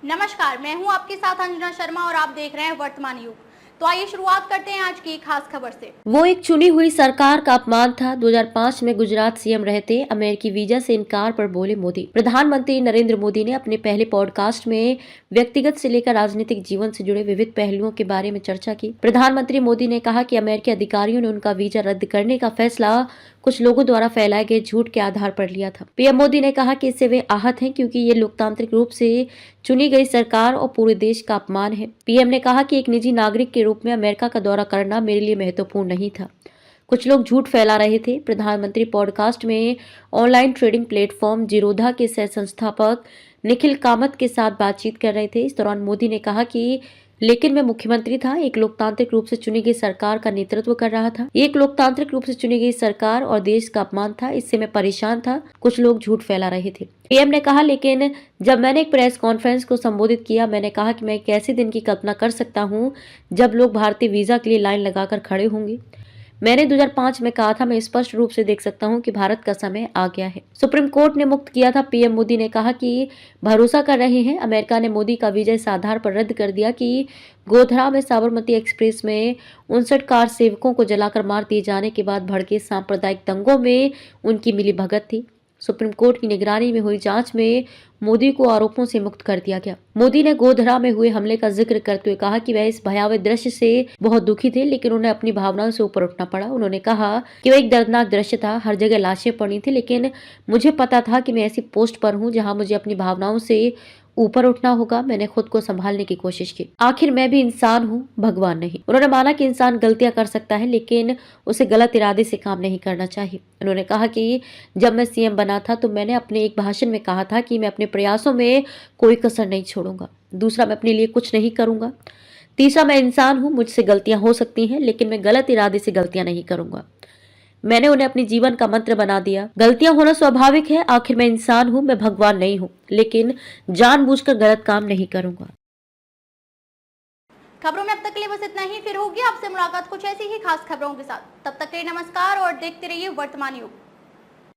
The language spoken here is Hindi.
नमस्कार, मैं हूं आपके साथ अंजना शर्मा और आप देख रहे हैं वर्तमान युग। तो आइए शुरुआत करते हैं आज की खास खबर से। वो एक चुनी हुई सरकार का अपमान था। 2005 में गुजरात सीएम रहे थे। अमेरिकी वीजा से इनकार पर बोले मोदी। प्रधानमंत्री नरेंद्र मोदी ने अपने पहले पॉडकास्ट में व्यक्तिगत से लेकर राजनीतिक जीवन से जुड़े विविध पहलुओं के बारे में चर्चा की। प्रधानमंत्री मोदी ने कहा कि अमेरिकी अधिकारियों ने उनका वीजा रद्द करने का फैसला कुछ लोगों द्वारा फैलाए गए झूठ के आधार पर लिया था। पीएम मोदी ने कहा कि इससे वे आहत हैं क्योंकि ये लोकतांत्रिक रूप से चुनी गई सरकार और पूरे देश का अपमान है। पीएम ने कहा कि एक निजी नागरिक के रूप में अमेरिका का दौरा करना मेरे लिए महत्वपूर्ण नहीं था। कुछ लोग झूठ फैला रहे थे। प्रधानमंत्री पॉडकास्ट में ऑनलाइन ट्रेडिंग प्लेटफॉर्म जीरोधा के सह संस्थापक निखिल कामत के साथ बातचीत कर रहे थे। इस दौरान मोदी ने कहा कि लेकिन मैं मुख्यमंत्री था, एक लोकतांत्रिक रूप से चुनी गई सरकार का नेतृत्व कर रहा था। एक लोकतांत्रिक रूप से चुनी गई सरकार और देश का अपमान था, इससे मैं परेशान था। कुछ लोग झूठ फैला रहे थे। पीएम ने कहा, लेकिन जब मैंने एक प्रेस कॉन्फ्रेंस को संबोधित किया, मैंने कहा कि मैं एक ऐसे दिन की कल्पना कर सकता हूं जब लोग भारतीय वीजा के लिए लाइन लगाकर खड़े होंगे। मैंने 2005 में कहा था, मैं स्पष्ट रूप से देख सकता हूं कि भारत का समय आ गया है। सुप्रीम कोर्ट ने मुक्त किया था। पीएम मोदी ने कहा कि भरोसा कर रहे हैं। अमेरिका ने मोदी का वीजा इस आधार पर रद्द कर दिया कि गोधरा में साबरमती एक्सप्रेस में 59 कार सेवकों को जलाकर मार दिए जाने के बाद भड़के सांप्रदायिक दंगों में उनकी मिलीभगत थी। सुप्रीम कोर्ट की निगरानी में हुई जांच में मोदी को आरोपों से मुक्त कर दिया गया। मोदी ने गोधरा में हुए हमले का जिक्र करते हुए कहा कि वह इस भयावह दृश्य से बहुत दुखी थे, लेकिन उन्हें अपनी भावनाओं से ऊपर उठना पड़ा। उन्होंने कहा कि वह एक दर्दनाक दृश्य था, हर जगह लाशें पड़ी थी, लेकिन मुझे पता था कि मैं ऐसी पोस्ट पर हूं जहां मुझे अपनी भावनाओं से ऊपर उठना होगा। मैंने खुद को संभालने की कोशिश की। आखिर मैं भी इंसान हूँ, भगवान नहीं। उन्होंने माना कि इंसान गलतियां कर सकता है, लेकिन उसे गलत इरादे से काम नहीं करना चाहिए। उन्होंने कहा कि जब मैं सीएम बना था तो मैंने अपने एक भाषण में कहा था कि मैं अपने प्रयासों में कोई कसर नहीं छोड़ूंगा। दूसरा, मैं अपने लिए कुछ नहीं करूंगा। तीसरा, मैं इंसान हूँ, मुझसे गलतियां हो सकती हैं, लेकिन मैं गलत इरादे से गलतियां नहीं करूंगा। मैंने उन्हें अपने जीवन का मंत्र बना दिया। गलतियां होना स्वाभाविक है, आखिर मैं इंसान हूं, मैं भगवान नहीं हूं, लेकिन जानबूझकर गलत काम नहीं करूंगा। खबरों में अब तक के लिए बस इतना ही। फिर होगी आपसे मुलाकात कुछ ऐसी ही खास खबरों के साथ। तब तक के लिए नमस्कार और देखते रहिए वर्तमान युग।